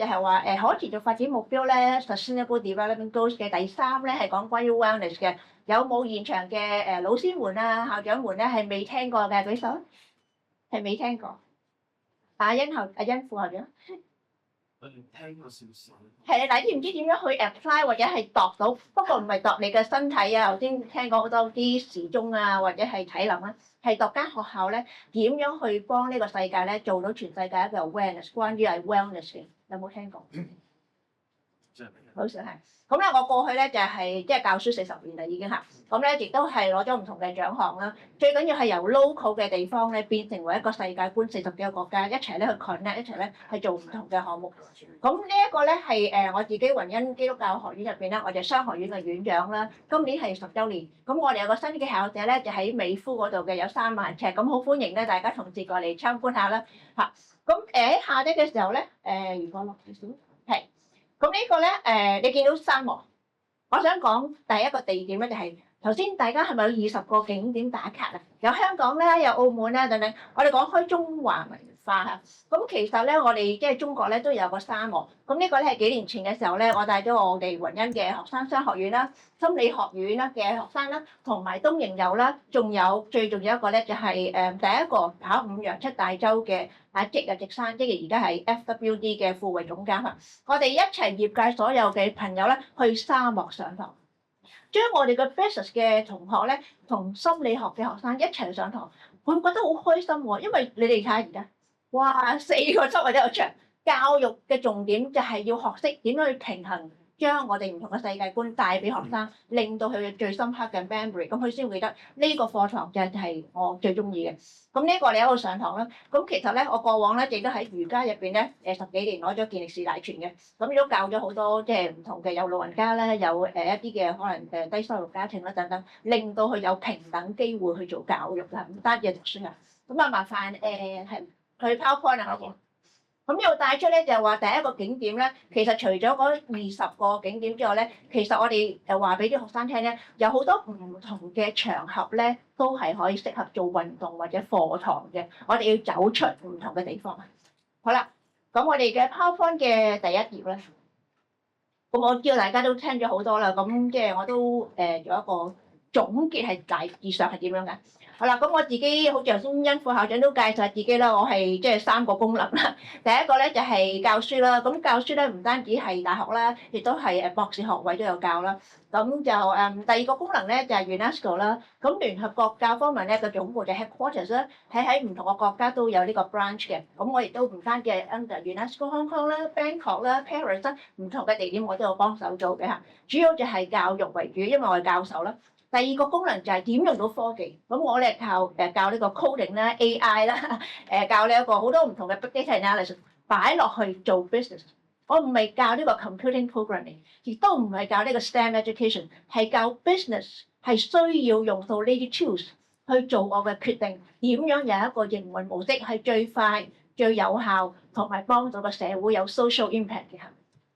就係話可持續發展目標咧 Sustainable Development Goals 嘅第3咧係講關於 wellness 嘅。有冇現場嘅老師們啊、校長們咧係未聽過嘅舉手？係未聽過？阿欣副校長。聽過少少。係啊，但係知唔知點樣去 apply 或者係度到？不過唔係度你嘅身體啊，頭先聽講好多啲時鐘啊，或者係體能啊，係度間學校咧點樣去幫呢個世界咧做到全世界一個 awareness 關於係 wellness 嘅，有冇聽過？好少係。咁咧，我過去咧就係即係教書40年啦，已經嚇。咁咧亦都係攞咗唔同嘅獎項啦。最緊要係由 local 嘅地方咧變成為一個世界觀40幾個國家，一齊咧去 connect，一齊咧係做唔同嘅項目。咁呢一個咧係我自己雲恩基督教學院入邊咧，我哋商學院嘅院長啦。今年係10週年。咁我哋有個新嘅校舍咧，就喺美孚嗰度嘅，有3萬尺。咁好歡迎咧，大家同事過嚟參觀下啦。嚇，咁喺夏天嘅時候咧，如果落少少係。咁呢個咧，你見到沙漠，我想講第一個地點咧就係頭先大家係咪有20個景點打卡啊？有香港啦，有澳門啦等等。我哋講開中華文化嚇，咁其實咧我哋即係中國咧都有個沙漠。咁呢個咧係幾年前嘅時候咧，我帶咗我哋雲恩嘅學生商學院啦、心理學院啦嘅學生啦，同埋東瀛遊啦，仲有最重要一個咧就係第一個跑5洋7大洲嘅阿積啊，積山，即係而家係 FWD 嘅副會總監啊！我哋一齊業界所有嘅朋友咧去沙漠上堂，將我哋嘅 business 嘅同學咧同心理學嘅學生一齊上堂，會覺得好開心喎！因為你哋睇下而家，哇4個週或者有場，教育嘅重點就係要學識點樣去平衡。將我哋唔同嘅世界觀帶俾學生，令到佢嘅最深刻嘅 memory，咁佢先會記得呢個課堂就係我最中意嘅。咁呢個你喺度上堂啦。咁其實咧，我過往咧亦都喺瑜伽入邊咧10幾年攞咗健力士大全嘅，咁亦都教咗好多即係唔同嘅有老人家啦，有一啲嘅可能低收入家庭啦等等，令到佢有平等機會去做教育啦，唔單止係讀書啊。咁啊，麻煩係佢 PowerPoint 啊，我。咁又帶出咧就係話第一個景點咧，其實除咗嗰20個景點之外咧，其實我哋就話俾啲學生聽咧，有好多唔同嘅場合咧，都係可以適合做運動或者課堂嘅。我哋要走出唔同嘅地方。好啦，咁我哋嘅 PowerPoint 嘅第一頁咧，咁我知道大家都聽咗好多啦，咁即係我都做一個總結係大致上係點樣嘅。好啦，咁我自己好似頭先恩副校長都介紹下自己啦，我係即係3個功能啦。第一個咧就係教書啦，咁教書咧唔單止係大學啦，亦都係博士學位都有教啦。咁就第二個功能咧就係 UNESCO 啦，咁聯合國教科文咧個總部就 headquarters 啦，喺唔同嘅國家都有呢個 branch 嘅。咁我亦都唔單止係 under UNESCO Hong Kong 啦、Bangkok 啦、Paris 啦，唔同嘅地點我都有幫手做嘅嚇。主要就係教育為主，因為我係教授啦。第二個功能就係點用到科技，咁我咧教呢個 coding 啦、AI 啦，教呢一個好多唔同嘅 big data analysis 擺落去做 business。我唔係教呢個 computing programming， 亦都唔係教呢個 STEM education， 係教 business 係需要用到呢啲 tools 去做我嘅決定，點樣有一個營運模式係最快、最有效，同埋幫到個社會有 social impact 嘅。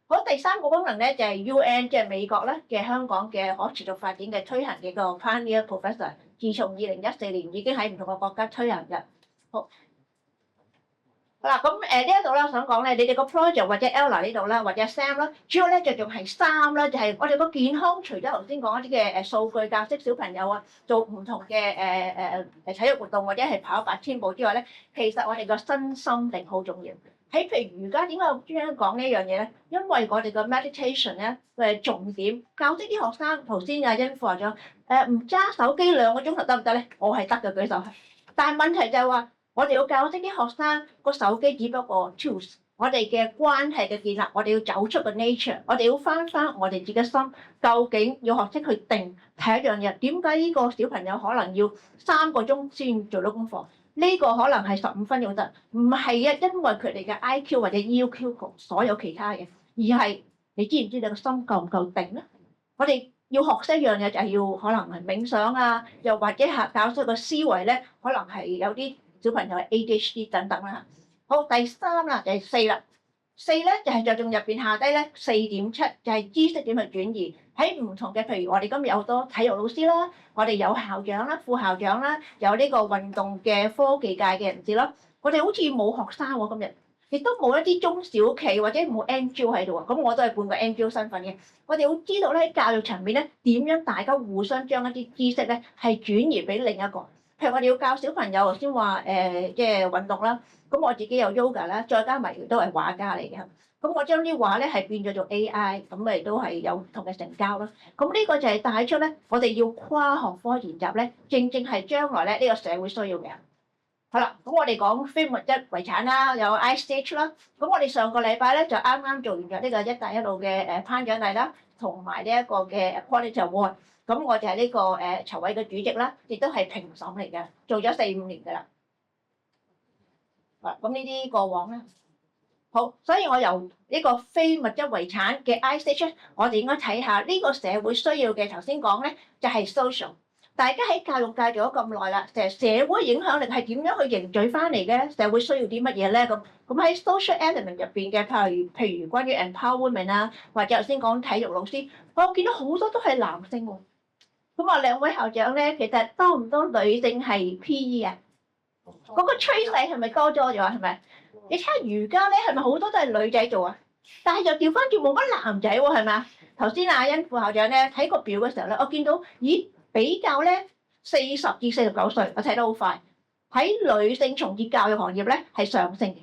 好，第3個功能咧就係 UN， 即係美國咧嘅香港嘅可持續發展嘅推行嘅個 Pioneer Professor， 自從2014年已經喺唔同嘅國家推行嘅。好啦，咁呢一度咧，我想講咧，你哋個 project 或者 Ella 呢度啦，或者 Sam 啦，主要咧就仲係3啦，就係我哋個健康，除咗頭先講一啲嘅數據教識小朋友啊，做唔同嘅體育活動或者係跑8000步之外咧，其實我哋個身心靈好重要。喺譬如瑜伽點解我專登講呢樣嘢咧？因為我哋個 meditation 咧嘅重點，教識啲學生。頭先阿欣副校長唔揸手機2個鐘頭得唔得咧？我係得嘅，舉手。但係問題就係話，我哋要教識啲學生個手機只不過 tools， 我哋嘅關係嘅建立，我哋要走出個 nature， 我哋要翻我哋自己心，究竟要學識去定睇一樣嘢。點解呢個小朋友可能要3個鐘先做到功課？呢個可能係15分鐘得，唔係因為佢哋嘅 IQ 或者 EQ 所有其他嘢，而係你知唔知你個心夠唔夠定咧？我哋要學識一樣嘢就係要可能係冥想啊，又或者係教識個思維咧，可能係有啲小朋友係 ADHD 等等啦。好，第3啦，第4啦。4咧就係着重入邊下低咧4.7就係知識點去轉移喺唔同嘅，譬如我哋今日有好多體育老師啦，我哋有校長啦、副校長啦，有呢個運動嘅科技界嘅人士啦，我哋好似冇學生喎今日。亦都冇一啲中小企或者冇 NGO 喺度啊。咁我都係半個 NGO 身份嘅。我哋好知道咧，教育層面咧點樣大家互相將一啲知識咧係轉移俾另一個。譬如我哋要教小朋友，頭先話即係運動啦。咁我自己有 yoga 啦，再加埋都係畫家嚟嘅。咁我將啲畫咧係變咗做 AI，咁咪都係有唔同嘅成交啦。咁呢個就係帶出咧，我哋要跨學科研習咧，正正係將來咧呢個社會需要嘅。好啦，咁我哋講非物質遺產啦，有 ISTH 啦。咁我哋上個禮拜咧就啱啱做完咗呢個一帶一路嘅頒獎禮啦，同埋呢一個嘅 Quality Award。咁我就係呢個籌委嘅主席啦，亦都係評審嚟嘅，做咗4-5年㗎啦。咁呢啲過往咧，好，所以我由呢個非物質遺產嘅 ISTH，我哋應該睇下呢個社會需要嘅。頭先講咧就係 social。大家喺教育界做咗咁耐啦，成社會影響力係點樣去凝聚翻嚟嘅？社會需要啲乜嘢咧？咁喺 social element 入邊嘅，譬如關於 empowerment 啊，或者頭先講體育老師，我見到好多都係男性喎。咁啊，兩位校長咧，其實多唔多女性係 PE 啊？嗰個趨勢係咪多咗咗？係咪？你睇下瑜伽咧，係咪好多都係女仔做啊？但係又調翻轉冇乜男仔喎，係咪啊？頭先阿欣副校長咧睇個表嘅時候咧，我見到咦比較咧40至49歲，我睇得好快。喺女性從事教育行業咧係上升嘅，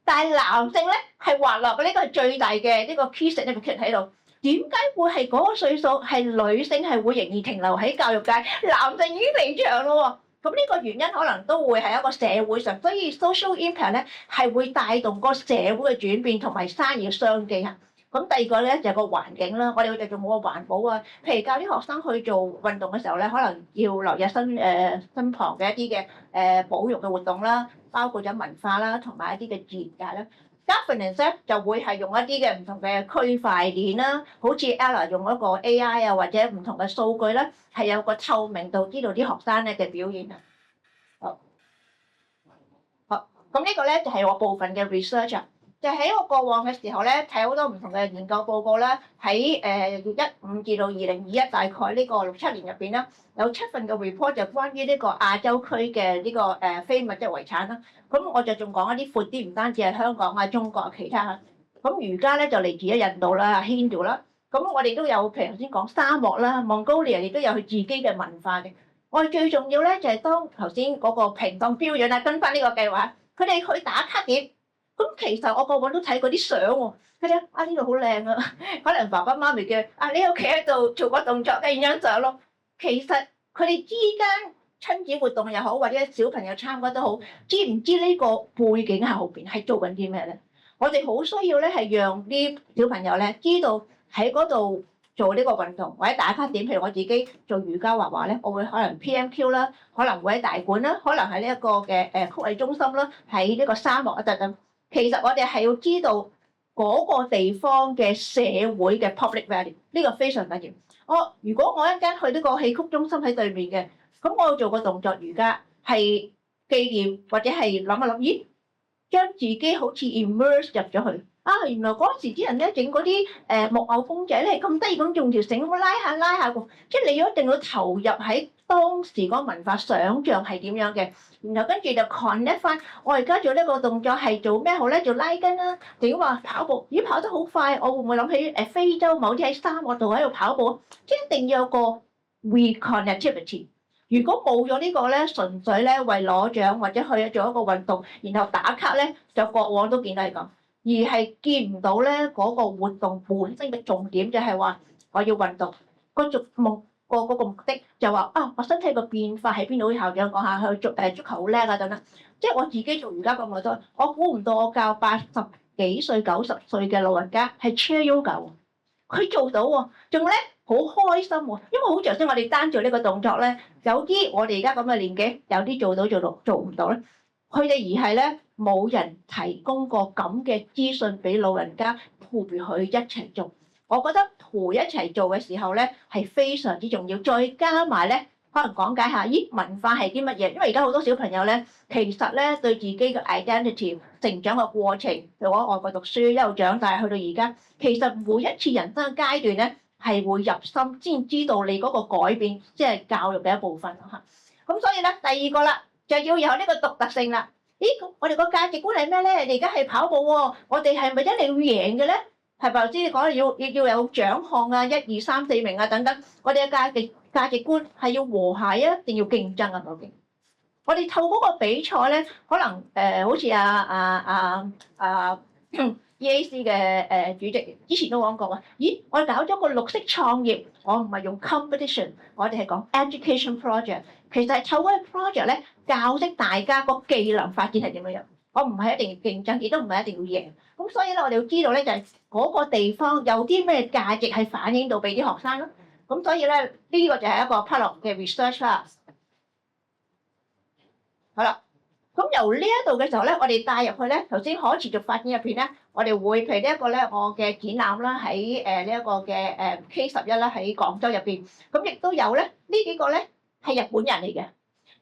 但係男性咧係滑落嘅，呢個係最大嘅呢個 key significant喺度。點解會係嗰個歲數係女性係會仍然停留喺教育界，男性已經離場咯喎？咁呢個原因可能都會係一個社會上，所以 social impact 咧係會帶動個社會嘅轉變同埋生意嘅商機啊。咁第二個咧就係個環境啦，我哋會繼續冇個環保啊。譬如教啲學生去做運動嘅時候咧，可能要留意身旁嘅一啲嘅保育嘅活動啦，包括咗文化啦，同埋一啲嘅自然界啦。Governance 咧就會係用一啲嘅唔同嘅區塊鏈啦，好似 Ella 用一個 AI 啊，或者唔同嘅數據咧，係有個透明度，知道啲學生咧嘅表現啊。好，咁呢個咧就係我部分嘅 research 啊，就喺我過往嘅時候咧睇好多唔同嘅研究報告啦，喺2015至到2021大概呢個6-7年入邊啦，有7份嘅 report 就關於呢個亞洲區嘅呢個非物質遺產啦。咁我就仲講一啲闊啲，唔單止係香港啊、中國啊、其他啊。咁瑜伽咧就嚟自於印度啦、Hindu 啦。咁我哋都有譬如頭先講沙漠啦、Mongolia 亦都有佢自己嘅文化嘅。我哋最重要咧就係當頭先嗰個評當標準啦，跟翻呢個計劃，佢哋去打卡點。咁其實我個個都睇過啲相喎，佢哋啊呢度好靚啊，可能爸爸媽咪叫啊你屋企喺度做個動作嘅影張相咯。其實佢哋之間親子活動又好，或者小朋友參加都好，知唔知呢個背景喺後邊係做緊啲咩咧？我哋好需要咧係讓啲小朋友咧知道喺嗰度做呢個運動或者打卡點。譬如我自己做瑜伽畫畫咧，我會可能 PMQ 啦，可能會喺大館啦，可能喺呢一個嘅曲藝中心啦，喺呢個沙漠啊等等。其實我哋係要知道嗰個地方嘅社會嘅 public value， 呢個非常緊要。如果我一陣去呢個戲曲中心喺對面嘅，咁我要做個動作瑜伽係紀念或者係諗一諗，咦，將自己好似 immerse 入咗去啊！原來嗰時啲人咧整嗰啲木偶公仔咧係咁得意咁，用條繩咁拉下喎，即係你要一定要投入喺當時嗰個文化想像係點樣嘅，然後跟住就 connect 翻。我而家做呢個動作係做咩好咧？做拉筋啦，定話跑步？咦，跑得好快！我會唔會諗起非洲某啲喺沙漠度喺度跑步？即係一定要有個 reconnectivity。如果冇咗呢個咧，純粹咧為攞獎或者去做一個運動，然後打卡咧，就過往都見到係咁，而係見唔到咧嗰個活動本身嘅重點，就係話我要運動嗰個目的就話啊，我身體個變化喺邊度？校長講下去足球好叻啊等等。即係我自己做瑜伽咁耐都，我估唔到我教80幾歲、90歲嘅老人家係 chair yoga 喎，佢做到喎，仲咧好開心喎，因為好似頭先我哋單做呢個動作咧，有啲我哋而家咁嘅年紀，有啲做到做唔到咧，佢哋而係咧冇人提供過咁嘅資訊俾老人家陪佢一齊做。我覺得陪一齊做嘅時候咧係非常之重要，再加埋咧可能講解下，咦，文化係啲乜嘢？因為而家好多小朋友咧，其實咧對自己嘅 identity 成長嘅過程，譬如我外國讀書一路長大去到而家，其實每一次人生嘅階段咧係會入心先知道你嗰個改變，即係教育嘅一部分嚇。咁所以咧第二個啦，就要有呢個獨特性啦。咦，我哋個價值觀係咩咧？你而家係跑步喎，我哋係咪一定要贏嘅咧？係咪頭先你講要有獎項啊，1、2、3、4名啊等等，我哋嘅價值觀係要和諧啊，一定要競爭啊究竟？我哋透過個比賽咧，可能好似EAC 嘅主席之前都講過啊，咦，我哋搞咗個綠色創業，我唔係用 competition，我哋係講 education project，其實係透過 project 咧教識大家個技能發展係點樣樣。我唔係一定要競爭，亦都唔係一定要贏。咁所以咧，我哋要知道咧，就係嗰個地方有啲咩價值係反映到俾啲學生咯。咁所以咧，呢個就係一個 part of 嘅 research 啦。好啦，咁由呢一度嘅時候咧，我哋帶入去咧，頭先可持續發展入邊咧，我哋會譬如呢一個咧，我嘅展覽啦，喺呢一個嘅K11啦，喺廣州入邊，咁亦都有咧呢幾個咧係日本人嚟嘅。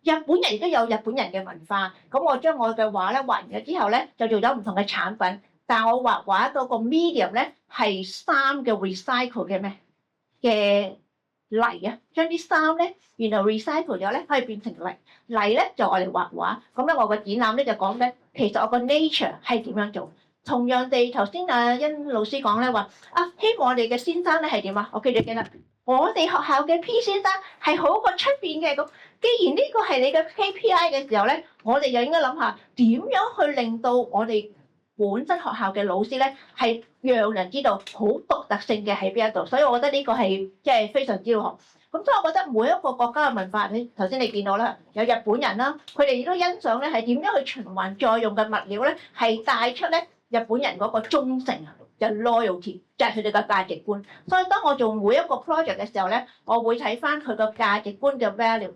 日本人亦都有日本人嘅文化，咁我將我嘅畫咧畫完咗之後咧，就做咗唔同嘅產品。但係我畫嗰個 medium 咧係衫嘅 recycle 嘅咩嘅泥啊，將啲衫咧然後 recycle 咗咧可以變成泥，泥咧就我嚟畫畫。咁咧我個展覽咧就講咧，其實我個 nature 係點樣做。同樣地，頭先阿甄老師講咧話希望我哋嘅先生咧係點啊？我記得我哋學校嘅 P 先生係好過出邊嘅咁。既然呢個係你嘅 KPI 嘅時候咧，我哋就應該諗下點樣去令到我哋本身學校嘅老師咧係讓人知道好獨特性嘅喺邊一度。所以我覺得呢個係即係非常之好。咁所以我覺得每一個國家嘅文化，頭先你見到啦，有日本人啦，佢哋亦都欣賞咧係點樣去循環再用嘅物料咧，係帶出咧日本人嗰個忠誠啊，就 loyalty，就係佢哋嘅價值觀。所以當我做每一個 project 嘅時候咧，我會睇翻佢個價值觀嘅 value。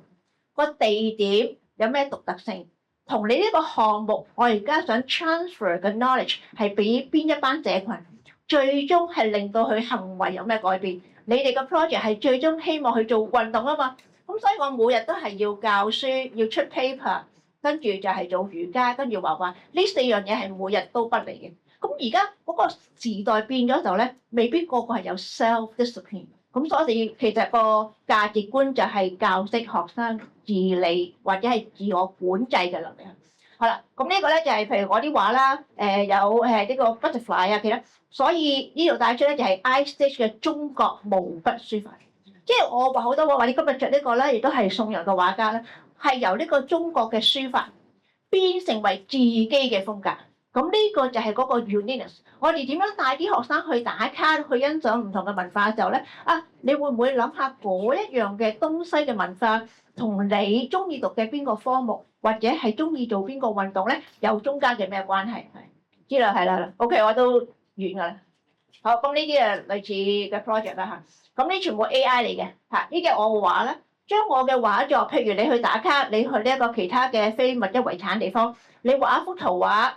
個地點有咩獨特性？同你呢個項目，我而家想 transfer 嘅 knowledge 係俾邊一班社群，最終係令到佢行為有咩改變？你哋嘅 project 係最終希望去做運動啊嘛。咁所以我每日都係要教書，要出 paper， 跟住就係做瑜伽，跟住畫畫。呢4樣嘢係每日都不離嘅。咁而家嗰個時代變咗時候咧，未必個個係有 self discipline。咁所以我哋其實個價值觀就係教識學生自理或者係自我管制嘅能力。好啦，咁呢個咧就係譬如我啲畫啦，有呢個 butterfly 啊，其他，所以呢度帶出咧就係 iStage 嘅中國毛筆書法。即係我畫好多畫，你今日着呢個咧，亦都係宋陽嘅畫家咧，係由呢個中國嘅書法變成為自己嘅風格。咁呢個就係嗰個 uniqueness。我哋點樣帶啲學生去打卡，去欣賞唔同嘅文化嘅時候咧，你會唔會諗下嗰一樣嘅東西嘅文化，同你中意讀嘅邊個科目，或者係中意做邊個運動咧，有中間嘅咩關係？係知啦，係啦，OK，我都完㗎啦。好，咁呢啲係類似嘅 project 啦嚇。咁呢全部 AI 嚟嘅嚇，呢啲係我嘅畫啦。將我嘅畫作，譬如你去打卡，你去呢一個其他嘅非物質遺產地方，你畫一幅圖畫。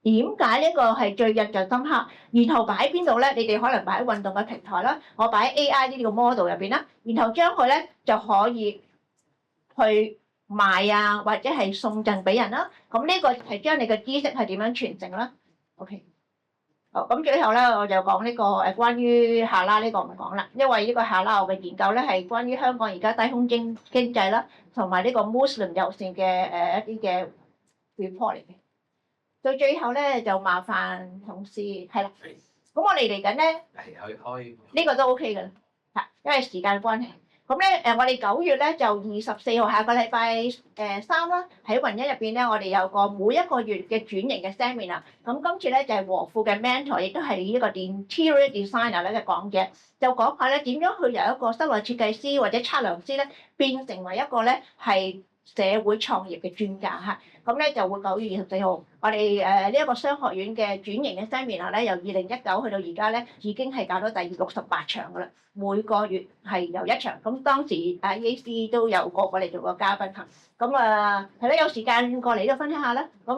點解呢個係最印象深刻？然後擺喺邊度咧？你哋可能擺喺運動嘅平台啦，我擺喺 AI 呢個 model 入邊啦，然後將佢咧就可以去賣啊，或者係送贈俾人啦。咁呢個係將你嘅知識係點樣傳承啦。OK， 好，咁最後咧我就講呢個關於下拉呢個唔講啦，因為呢個下拉我嘅研究咧係關於香港而家低空經濟啦，同埋呢個 Muslim 友善嘅一啲嘅 report 嚟嘅。到最後咧就麻煩同事係啦，咁我哋嚟緊咧呢個都 OK 㗎啦，嚇，因為時間關係。咁咧我哋9月咧就24號下個禮拜3啦，喺雲欣入邊咧，我哋有個每一個月嘅轉型嘅 seminar。咁今次咧就係和富嘅 mentor，亦都係呢個 interior designer 咧嘅講嘅，就講下咧點樣去由一個室內設計師或者測量師咧變成為一個咧係社會創業嘅專家嚇。咁咧就會9月24號，我哋呢一個商學院嘅轉型嘅 seminar咧，由2019去到而家咧，已經係搞到第68場㗎啦。每個月係有1場，咁當時EAC 都有過嚟做個嘉賓嚇。咁係啦，有時間過嚟都分享下啦。咁